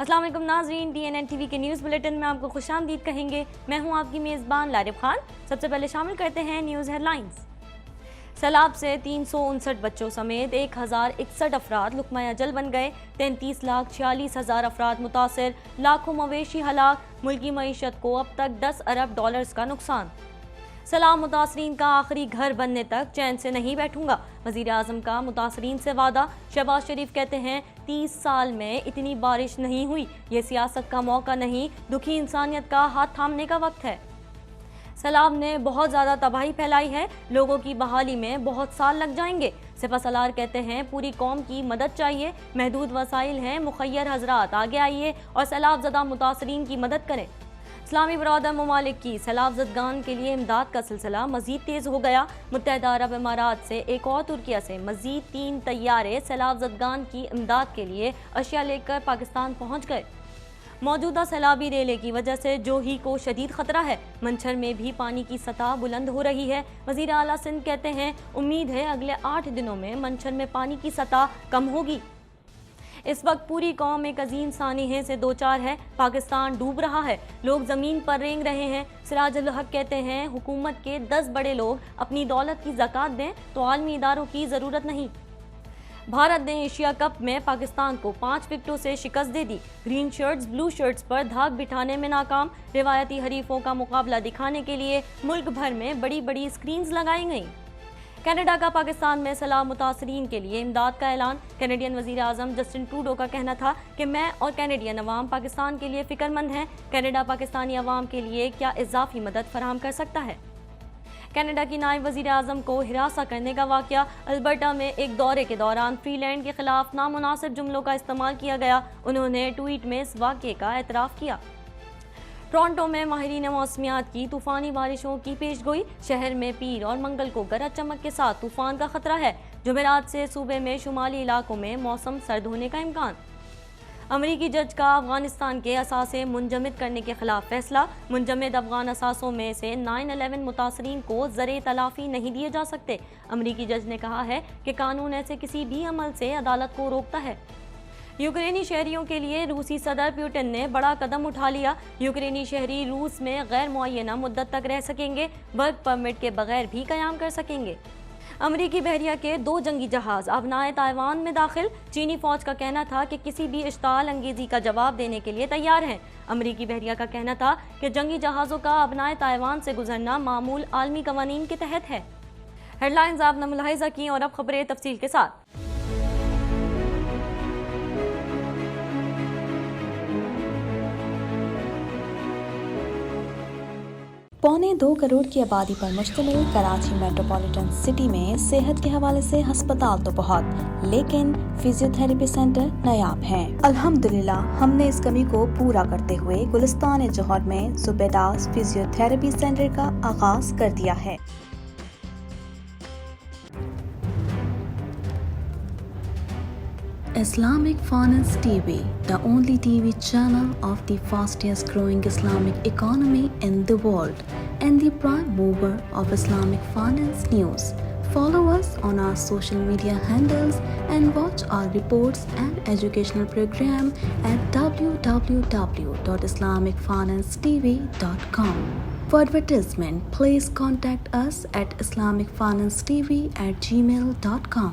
السلام علیکم ناظرین، TNN TV کے نیوز بلیٹن میں آپ کو خوش آمدید کہیں گے۔ میں ہوں آپ کی میزبان لارب خان۔ سب سے پہلے شامل کرتے ہیں نیوز ہیڈ لائنز۔ سیلاب سے 359 بچوں سمیت 1061 افراد لقمہ اجل بن گئے، 33,46,000 افراد متاثر، لاکھوں مویشی ہلاک، ملکی معیشت کو اب تک 10 ارب ڈالرز کا نقصان۔ سیلاب متاثرین کا آخری گھر بننے تک چین سے نہیں بیٹھوں گا، وزیر اعظم کا متاثرین سے وعدہ۔ شہباز شریف کہتے ہیں 30 سال میں اتنی بارش نہیں ہوئی، یہ سیاست کا موقع نہیں، دکھی انسانیت کا ہاتھ تھامنے کا وقت ہے۔ سیلاب نے بہت زیادہ تباہی پھیلائی ہے، لوگوں کی بحالی میں بہت سال لگ جائیں گے۔ سپہ سالار کہتے ہیں پوری قوم کی مدد چاہیے، محدود وسائل ہیں، مخیر حضرات آگے آئیے اور سیلاب زدہ متاثرین کی مدد کریں۔ اسلامی برادر ممالک کی سیلاب زدگان کے لیے امداد کا سلسلہ مزید تیز ہو گیا۔ متحدہ عرب امارات سے ایک اور ترکیہ سے مزید 3 طیارے سیلاب زدگان کی امداد کے لیے اشیاء لے کر پاکستان پہنچ گئے۔ موجودہ سیلابی ریلے کی وجہ سے جوہی کو شدید خطرہ ہے، منچھر میں بھی پانی کی سطح بلند ہو رہی ہے۔ وزیر اعلیٰ سندھ کہتے ہیں امید ہے اگلے 8 دنوں میں منچھر میں پانی کی سطح کم ہوگی۔ اس وقت پوری قوم ایک عظیم سانحے سے دوچار ہے، پاکستان ڈوب رہا ہے، لوگ زمین پر رینگ رہے ہیں۔ سراج الحق کہتے ہیں حکومت کے 10 بڑے لوگ اپنی دولت کی زکوٰۃ دیں تو عالمی اداروں کی ضرورت نہیں۔ بھارت نے ایشیا کپ میں پاکستان کو 5 وکٹوں سے شکست دے دی، گرین شرٹس بلو شرٹس پر دھاگ بٹھانے میں ناکام۔ روایتی حریفوں کا مقابلہ دکھانے کے لیے ملک بھر میں بڑی بڑی اسکرینز لگائی گئیں۔ کینیڈا کا پاکستان میں سیلاب متاثرین کے لیے امداد کا اعلان۔ کینیڈین وزیر اعظم جسٹن ٹروڈو کا کہنا تھا کہ میں اور کینیڈین عوام پاکستان کے لیے فکر مند ہیں، کینیڈا پاکستانی عوام کے لیے کیا اضافی مدد فراہم کر سکتا ہے۔ کینیڈا کی نائب وزیر اعظم کو ہراساں کرنے کا واقعہ، البرٹا میں ایک دورے کے دوران فری لینڈ کے خلاف نامناسب جملوں کا استعمال کیا گیا، انہوں نے ٹویٹ میں اس واقعے کا اعتراف کیا۔ ٹورنٹو میں ماہرین موسمیات کی طوفانی بارشوں کی پیش گوئی، شہر میں پیر اور منگل کو گرج چمک کے ساتھ طوفان کا خطرہ ہے، جمعرات سے صوبے میں شمالی علاقوں میں موسم سرد ہونے کا امکان۔ امریکی جج کا افغانستان کے اثاثے منجمد کرنے کے خلاف فیصلہ، منجمد افغان اثاثوں میں سے 9/11 متاثرین کو زر تلافی نہیں دیے جا سکتے۔ امریکی جج نے کہا ہے کہ قانون ایسے کسی بھی عمل سے عدالت کو روکتا ہے۔ یوکرینی شہریوں کے لیے روسی صدر پیوٹن نے بڑا قدم اٹھا لیا، یوکرینی شہری روس میں غیر معینہ مدت تک رہ سکیں گے، ورک پرمٹ کے بغیر بھی قیام کر سکیں گے۔ امریکی بحریہ کے 2 جنگی جہاز ابنائے تائیوان میں داخل، چینی فوج کا کہنا تھا کہ کسی بھی اشتعال انگیزی کا جواب دینے کے لیے تیار ہیں۔ امریکی بحریہ کا کہنا تھا کہ جنگی جہازوں کا ابنائے تائیوان سے گزرنا معمول عالمی قوانین کے تحت ہے۔ ہیڈ لائنز آپ نے ملاحظہ کی اور اب خبریں تفصیل کے ساتھ۔ 2.25 کروڑ کی آبادی پر مشتمل کراچی میٹروپولیٹن سٹی میں صحت کے حوالے سے ہسپتال تو بہت، لیکن فزیو تھراپی سینٹر نایاب ہیں۔ الحمدللہ ہم نے اس کمی کو پورا کرتے ہوئے گلستان جوہر میں زبیداس فزیو تھراپی سینٹر کا آغاز کر دیا ہے۔ Islamic Finance TV, the only TV channel of the fastest growing Islamic economy in the world and the prime mover of Islamic finance news. Follow us on our social media handles and watch our reports and educational program at www.islamicfinancetv.com. For advertisement, please contact us at islamicfinancetv@gmail.com.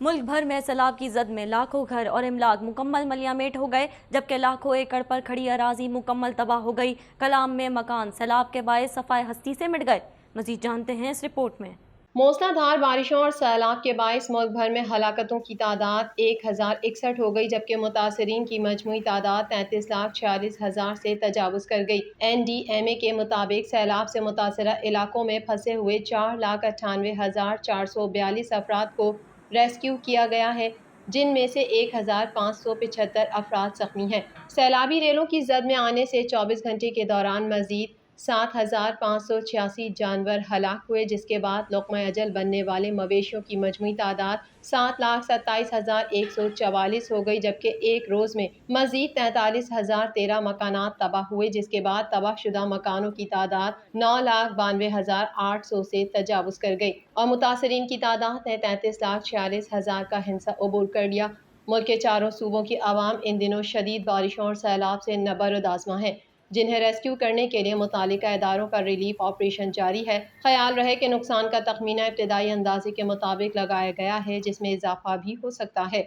ملک بھر میں سیلاب کی زد میں لاکھوں گھر اور املاک مکمل ملیامیٹ ہو گئے، جبکہ لاکھوں ایکڑ پر کھڑی اراضی مکمل تباہ ہو گئی۔ کلام میں مکان سیلاب کے باعث صفائے ہستی سے مٹ گئے۔ مزید جانتے ہیں اس رپورٹ میں۔ موسلا دھار بارشوں اور سیلاب کے باعث ملک بھر میں ہلاکتوں کی تعداد 1061 ہو گئی، جبکہ متاثرین کی مجموعی تعداد 33,46,000 سے تجاوز کر گئی۔ NDMA کے مطابق سیلاب سے متاثرہ علاقوں میں پھنسے ہوئے 4,98,442 افراد کو ریسکیو کیا گیا ہے، جن میں سے 1575 افراد زخمی ہیں۔ سیلابی ریلوں کی زد میں آنے سے 24 گھنٹے کے دوران مزید 7586 جانور ہلاک ہوئے، جس کے بعد لقمہ اجل بننے والے مویشیوں کی مجموعی تعداد 7,27,144 ہو گئی، جبکہ ایک روز میں مزید 43,013 مکانات تباہ ہوئے، جس کے بعد تباہ شدہ مکانوں کی تعداد 9,92,800 سے تجاوز کر گئی اور متاثرین کی تعداد نے 33,46,000 کا ہنسا عبور کر لیا۔ ملک کے چاروں صوبوں کی عوام ان دنوں شدید بارشوں اور سیلاب سے نبرد ہے، جنہیں ریسکیو کرنے کے لیے متعلقہ اداروں کا ریلیف آپریشن جاری ہے۔ خیال رہے کہ نقصان کا تخمینہ ابتدائی اندازے کے مطابق لگایا گیا ہے، جس میں اضافہ بھی ہو سکتا ہے۔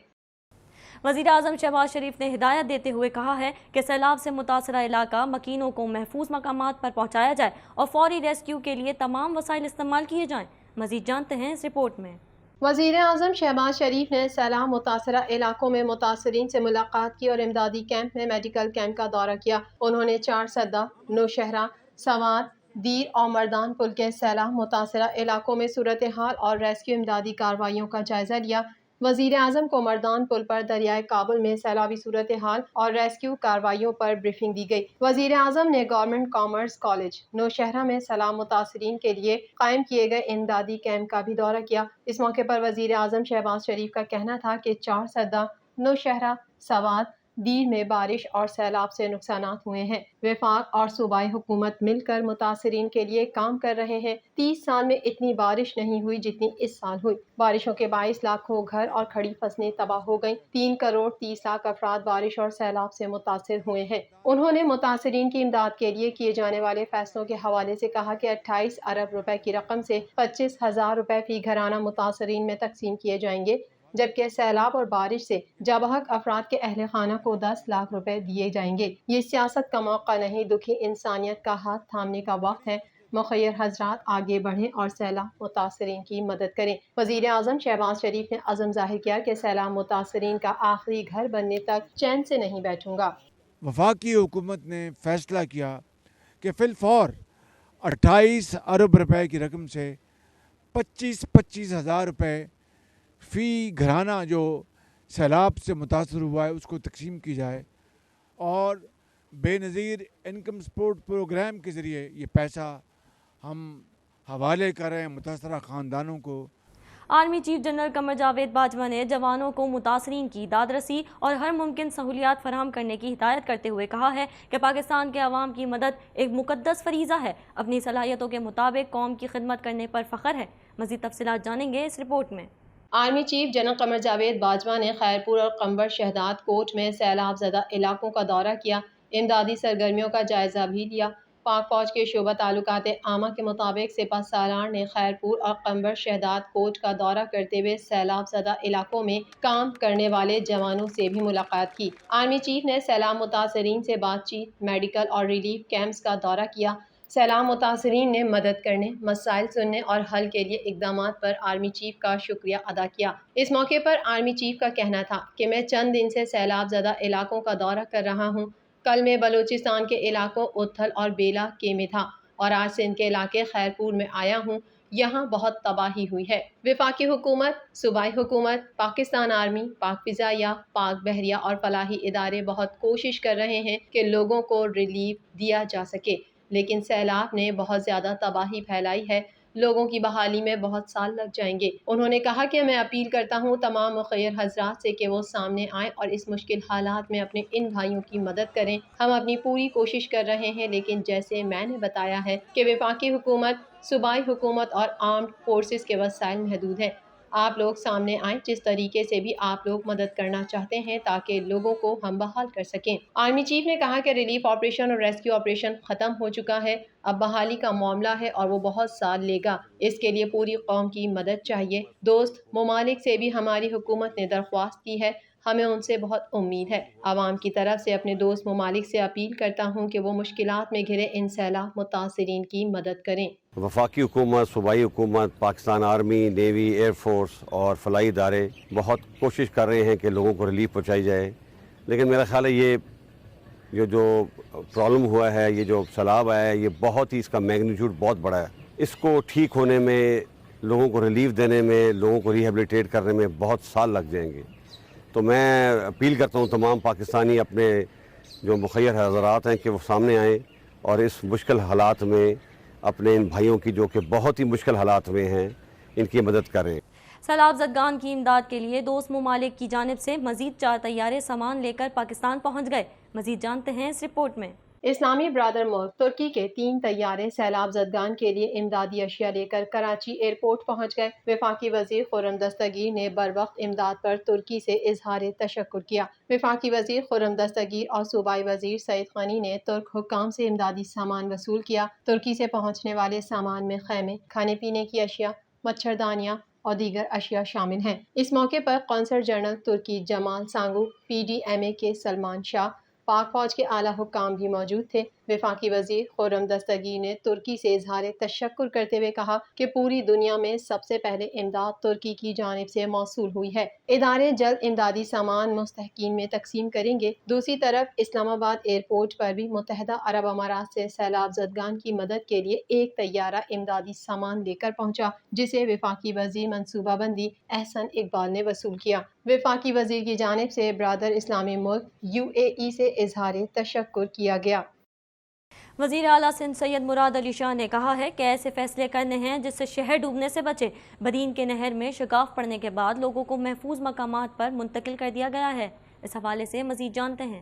وزیراعظم شہباز شریف نے ہدایت دیتے ہوئے کہا ہے کہ سیلاب سے متاثرہ علاقہ مکینوں کو محفوظ مقامات پر پہنچایا جائے اور فوری ریسکیو کے لیے تمام وسائل استعمال کیے جائیں۔ مزید جانتے ہیں اس رپورٹ میں۔ وزیر اعظم شہباز شریف نے سیلاب متاثرہ علاقوں میں متاثرین سے ملاقات کی اور امدادی کیمپ میں میڈیکل کیمپ کا دورہ کیا۔ انہوں نے چار سدہ، نوشہرہ، سوات، دیر اور مردان پل کے سیلاب متاثرہ علاقوں میں صورتحال اور ریسکیو امدادی کارروائیوں کا جائزہ لیا۔ وزیر اعظم کو مردان پل پر دریائے کابل میں سیلابی صورتحال اور ریسکیو کارروائیوں پر بریفنگ دی گئی۔ وزیر اعظم نے گورنمنٹ کامرس کالج نوشہرہ میں سیلاب متاثرین کے لیے قائم کیے گئے امدادی کیمپ کا بھی دورہ کیا۔ اس موقع پر وزیر اعظم شہباز شریف کا کہنا تھا کہ چار سدہ، نوشہرہ، سوات، دیر میں بارش اور سیلاب سے نقصانات ہوئے ہیں۔ وفاق اور صوبائی حکومت مل کر متاثرین کے لیے کام کر رہے ہیں۔ 30 سال میں اتنی بارش نہیں ہوئی جتنی اس سال ہوئی۔ بارشوں کے باعث لاکھوں گھر اور کھڑی فصلیں تباہ ہو گئیں۔ 3 کروڑ 30 لاکھ افراد بارش اور سیلاب سے متاثر ہوئے ہیں۔ انہوں نے متاثرین کی امداد کے لیے کیے جانے والے فیصلوں کے حوالے سے کہا کہ 28 ارب روپے کی رقم سے 25,000 روپے فی گھرانہ متاثرین میں تقسیم کیے جائیں گے، جبکہ سیلاب اور بارش سے جاں بحق افراد کے اہل خانہ کو 10 لاکھ روپے دیے جائیں گے۔ یہ سیاست کا موقع نہیں، دکھی انسانیت کا ہاتھ تھامنے کا وقت ہے۔ مخیر حضرات آگے بڑھیں اور سیلاب متاثرین کی مدد کریں۔ وزیر اعظم شہباز شریف نے عزم ظاہر کیا کہ سیلاب متاثرین کا آخری گھر بننے تک چین سے نہیں بیٹھوں گا۔ وفاقی حکومت نے فیصلہ کیا کہ فی الفور 28 ارب روپے کی رقم سے 25 ہزار روپے فی گھرانہ جو سیلاب سے متاثر ہوا ہے اس کو تقسیم کی جائے اور بے نظیر انکم سپورٹ پروگرام کے ذریعے یہ پیسہ ہم حوالے کر رہے ہیں متاثرہ خاندانوں کو۔ Army chief general Qamar Javed Bajwa نے جوانوں کو متاثرین کی داد رسی اور ہر ممکن سہولیات فراہم کرنے کی ہدایت کرتے ہوئے کہا ہے کہ پاکستان کے عوام کی مدد ایک مقدس فریضہ ہے۔ اپنی صلاحیتوں کے مطابق قوم کی خدمت کرنے پر فخر ہے۔ مزید تفصیلات جانیں گے اس رپورٹ میں۔ Army chief general Qamar Javed Bajwa نے خیرپور اور قنبر شہداد کوٹ میں سیلاب زدہ علاقوں کا دورہ کیا، امدادی سرگرمیوں کا جائزہ بھی لیا۔ پاک فوج کے شعبہ تعلقات عامہ کے مطابق سپہ سالار نے خیرپور اور قنبر شہداد کوٹ کا دورہ کرتے ہوئے سیلاب زدہ علاقوں میں کام کرنے والے جوانوں سے بھی ملاقات کی۔ آرمی چیف نے سیلاب متاثرین سے بات چیت، میڈیکل اور ریلیف کیمپس کا دورہ کیا۔ سیلاب متاثرین نے مدد کرنے، مسائل سننے اور حل کے لیے اقدامات پر آرمی چیف کا شکریہ ادا کیا۔ اس موقع پر آرمی چیف کا کہنا تھا کہ میں چند دن سے سیلاب زدہ علاقوں کا دورہ کر رہا ہوں۔ کل میں بلوچستان کے علاقوں اتھل اور بیلا کے میں تھا اور آج سندھ کے علاقے خیرپور میں آیا ہوں۔ یہاں بہت تباہی ہوئی ہے۔ وفاقی حکومت، صوبائی حکومت، پاکستان آرمی، پاک فضائیہ، پاک بحریہ اور فلاحی ادارے بہت کوشش کر رہے ہیں کہ لوگوں کو ریلیف دیا جا سکے، لیکن سیلاب نے بہت زیادہ تباہی پھیلائی ہے۔ لوگوں کی بحالی میں بہت سال لگ جائیں گے۔ انہوں نے کہا کہ میں اپیل کرتا ہوں تمام مخیر حضرات سے کہ وہ سامنے آئیں اور اس مشکل حالات میں اپنے ان بھائیوں کی مدد کریں۔ ہم اپنی پوری کوشش کر رہے ہیں، لیکن جیسے میں نے بتایا ہے کہ وفاقی حکومت، صوبائی حکومت اور آرمڈ فورسز کے وسائل محدود ہیں۔ آپ لوگ سامنے آئیں جس طریقے سے بھی آپ لوگ مدد کرنا چاہتے ہیں تاکہ لوگوں کو ہم بحال کر سکیں۔ آرمی چیف نے کہا کہ ریلیف آپریشن اور ریسکیو آپریشن ختم ہو چکا ہے، اب بحالی کا معاملہ ہے اور وہ بہت سال لے گا۔ اس کے لیے پوری قوم کی مدد چاہیے۔ دوست ممالک سے بھی ہماری حکومت نے درخواست کی ہے، ہمیں ان سے بہت امید ہے۔ عوام کی طرف سے اپنے دوست ممالک سے اپیل کرتا ہوں کہ وہ مشکلات میں گھرے ان سیلاب متاثرین کی مدد کریں۔ وفاقی حکومت، صوبائی حکومت، Pakistan army, navy, air force اور فلاحی ادارے بہت کوشش کر رہے ہیں کہ لوگوں کو ریلیف پہنچائی جائے، لیکن میرا خیال ہے یہ جو پرابلم ہوا ہے، یہ جو سیلاب آیا ہے، یہ بہت ہی اس کا میگنیٹیوڈ بہت بڑا ہے۔ اس کو ٹھیک ہونے میں لوگوں کو ریلیف دینے میں، لوگوں کو ریہیبلیٹیٹ کرنے میں بہت سال لگ جائیں گے. تو میں اپیل کرتا ہوں تمام پاکستانی اپنے جو مخیر حضرات ہیں کہ وہ سامنے آئیں اور اس مشکل حالات میں اپنے ان بھائیوں کی جو کہ بہت ہی مشکل حالات میں ہیں ان کی مدد کریں. سیلاب زدگان کی امداد کے لیے دوست ممالک کی جانب سے مزید 4 طیارے سامان لے کر پاکستان پہنچ گئے. مزید جانتے ہیں اس رپورٹ میں. اسلامی برادر ملک ترکی کے 3 طیارے سیلاب زدگان کے لیے امدادی اشیاء لے کر کراچی ایئرپورٹ پہنچ گئے. وفاقی وزیر خرم دستگیر نے بروقت امداد پر ترکی سے اظہار تشکر کیا. وفاقی وزیر خرم دستگیر اور صوبائی وزیر سعید غنی نے ترک حکام سے امدادی سامان وصول کیا. ترکی سے پہنچنے والے سامان میں خیمے، کھانے پینے کی اشیاء، مچھردانیاں اور دیگر اشیاء شامل ہیں. اس موقع پر قونصل جنرل ترکی جمال سانگو، PDMA کے سلمان شاہ، پاک فوج کے اعلیٰ حکام بھی موجود تھے. وفاقی وزیر خرم دستگیر نے ترکی سے اظہار تشکر کرتے ہوئے کہا کہ پوری دنیا میں سب سے پہلے امداد ترکی کی جانب سے موصول ہوئی ہے. ادارے جلد امدادی سامان مستحقین میں تقسیم کریں گے. دوسری طرف اسلام آباد ایئرپورٹ پر بھی متحدہ عرب امارات سے سیلاب زدگان کی مدد کے لیے ایک طیارہ امدادی سامان لے کر پہنچا، جسے وفاقی وزیر منصوبہ بندی احسن اقبال نے وصول کیا. وفاقی وزیر کی جانب سے برادر اسلامی ملک UAE سے اظہار تشکر کیا گیا. وزیر اعلیٰ سندھ سید مراد علی شاہ نے کہا ہے کہ ایسے فیصلے کرنے ہیں جس سے شہر ڈوبنے سے بچے. بدین کے نہر میں شگاف پڑنے کے بعد لوگوں کو محفوظ مقامات پر منتقل کر دیا گیا ہے. اس حوالے سے مزید جانتے ہیں.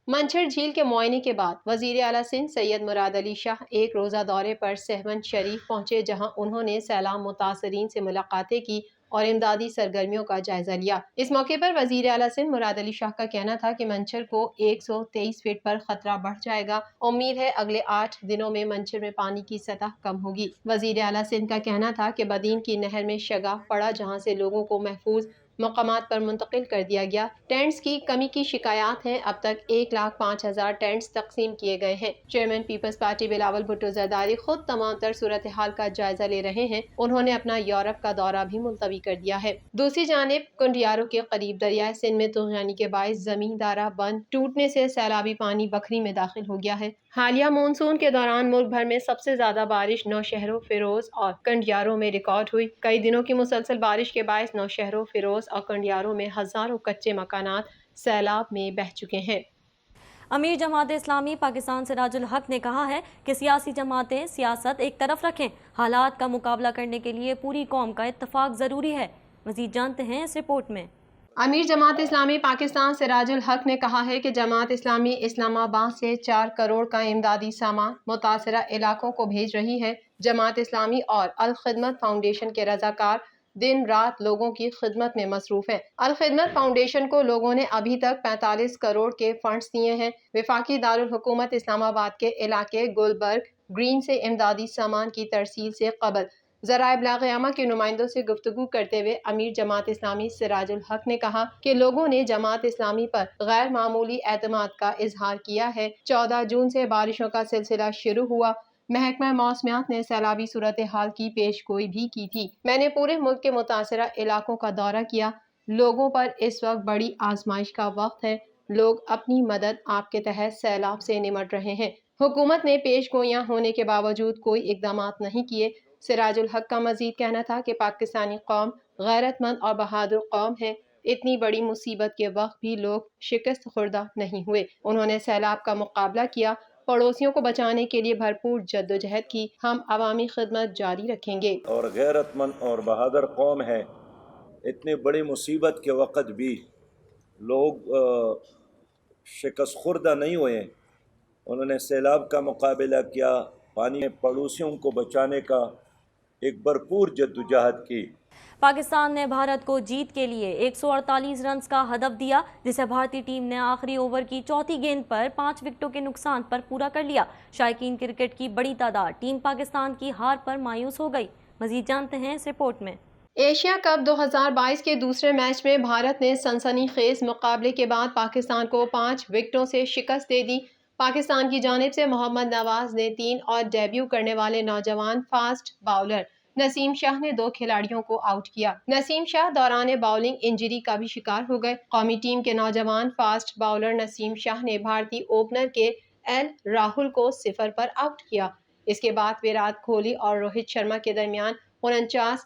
منچھر جھیل کے معائنے کے بعد وزیر اعلیٰ سندھ سید مراد علی شاہ ایک روزہ دورے پر سہون شریف پہنچے، جہاں انہوں نے سیلاب متاثرین سے ملاقاتیں کی اور امدادی سرگرمیوں کا جائزہ لیا. اس موقع پر وزیر اعلیٰ سندھ مراد علی شاہ کا کہنا تھا کہ منچھر کو 123 فٹ پر خطرہ بڑھ جائے گا. امید ہے اگلے 8 دنوں میں منچھر میں پانی کی سطح کم ہوگی. وزیر اعلیٰ سندھ کا کہنا تھا کہ بدین کی نہر میں شگاف پڑا، جہاں سے لوگوں کو محفوظ مقامات پر منتقل کر دیا گیا. ٹینٹس کی کمی کی شکایات ہیں. اب تک 1,05,000 ٹینٹس تقسیم کیے گئے ہیں. چیئرمین پیپلز پارٹی بلاول بھٹو زرداری خود تمام تر صورتحال کا جائزہ لے رہے ہیں. انہوں نے اپنا یورپ کا دورہ بھی ملتوی کر دیا ہے. دوسری جانب کنڈیارو کے قریب دریائے سندھ میں طغیانی کے باعث زمین دارہ بند ٹوٹنے سے سیلابی پانی بکھری میں داخل ہو گیا ہے. حالیہ مونسون کے دوران ملک بھر میں سب سے زیادہ بارش نوشہروں، فیروز اور کنڈیارو میں ریکارڈ ہوئی. کئی دنوں کی مسلسل بارش کے باعث نوشہروں، فیروز اور کنڈیارو میں ہزاروں کچے مکانات سیلاب میں بہہ چکے ہیں. امیر جماعت اسلامی پاکستان سراج الحق نے کہا ہے کہ سیاسی جماعتیں سیاست ایک طرف رکھیں، حالات کا مقابلہ کرنے کے لیے پوری قوم کا اتفاق ضروری ہے. مزید جانتے ہیں اس رپورٹ میں. امیر جماعت اسلامی پاکستان سراج الحق نے کہا ہے کہ جماعت اسلامی اسلام آباد سے 4 کروڑ کا امدادی سامان متاثرہ علاقوں کو بھیج رہی ہے. جماعت اسلامی اور الخدمت فاؤنڈیشن کے رضاکار دن رات لوگوں کی خدمت میں مصروف ہیں. الخدمت فاؤنڈیشن کو لوگوں نے ابھی تک 45 کروڑ کے فنڈز دیے ہیں. وفاقی دارالحکومت اسلام آباد کے علاقے گلبرگ گرین سے امدادی سامان کی ترسیل سے قبل ذرائع ابلاغ عامہ کے نمائندوں سے گفتگو کرتے ہوئے امیر جماعت اسلامی سراج الحق نے کہا کہ لوگوں نے جماعت اسلامی پر غیر معمولی اعتماد کا اظہار کیا ہے. 14 جون سے بارشوں کا سلسلہ شروع ہوا. محکمہ موسمیات نے سیلابی صورتحال کی پیش گوئی بھی کی تھی. میں نے پورے ملک کے متاثرہ علاقوں کا دورہ کیا. لوگوں پر اس وقت بڑی آزمائش کا وقت ہے. لوگ اپنی مدد آپ کے تحت سیلاب سے نمٹ رہے ہیں. حکومت نے پیش گوئیاں ہونے کے باوجود کوئی اقدامات نہیں کیے. سراج الحق کا مزید کہنا تھا کہ پاکستانی قوم غیرت مند اور بہادر قوم ہے. اتنی بڑی مصیبت کے وقت بھی لوگ شکست خوردہ نہیں ہوئے. انہوں نے سیلاب کا مقابلہ کیا، پڑوسیوں کو بچانے کے لیے بھرپور جدوجہد کی. ہم عوامی خدمت جاری رکھیں گے. اور غیرت مند اور بہادر قوم ہے. اتنی بڑی مصیبت کے وقت بھی لوگ شکست خوردہ نہیں ہوئے. انہوں نے سیلاب کا مقابلہ کیا، پانی میں پڑوسیوں کو بچانے کا ایک بھرپور جدوجہد کی. پاکستان نے بھارت کو جیت کے لیے 148 رنز کا ہدف دیا، جسے بھارتی ٹیم نے آخری اوور کی چوتھی گیند پر 5 وکٹوں کے نقصان پر پورا کر لیا. شائقین کرکٹ کی بڑی تعداد ٹیم پاکستان کی ہار پر مایوس ہو گئی. مزید جانتے ہیں اس رپورٹ میں. ایشیا کپ 2022 کے دوسرے میچ میں بھارت نے سنسنی خیز مقابلے کے بعد پاکستان کو 5 وکٹوں سے شکست دے دی. پاکستان کی جانب سے محمد نواز نے 3 اور ڈیبیو کرنے والے نوجوان فاسٹ باؤلر نسیم شاہ نے 2 کھلاڑیوں کو آؤٹ کیا. نسیم شاہ دوران باؤلنگ انجری کا بھی شکار ہو گئے. قومی ٹیم کے نوجوان فاسٹ باؤلر نسیم شاہ نے بھارتی اوپنر کے ایل راہل کو 0 پر آؤٹ کیا. اس کے بعد ویرات کوہلی اور روہت شرما کے درمیان 49